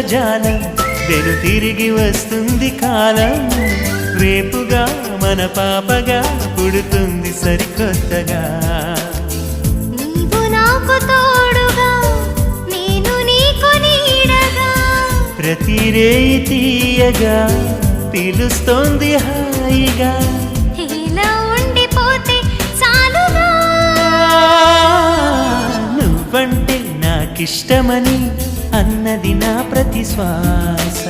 ఇంద్రజాలం వెను తిరిగి వస్తుంది కాలం రేపుగా మన పాపగా పుడుతుంది సరికొత్తగా నీవు నాకు తోడుగా నేను నీకు నీడగా ప్రతి రేయి తీయగా పిలుస్తోంది హాయిగా ఇలా ఉండిపోతే చాలుగా నువ్వంటే నాకిష్టమని అన్నది నా ప్రతి శ్వాస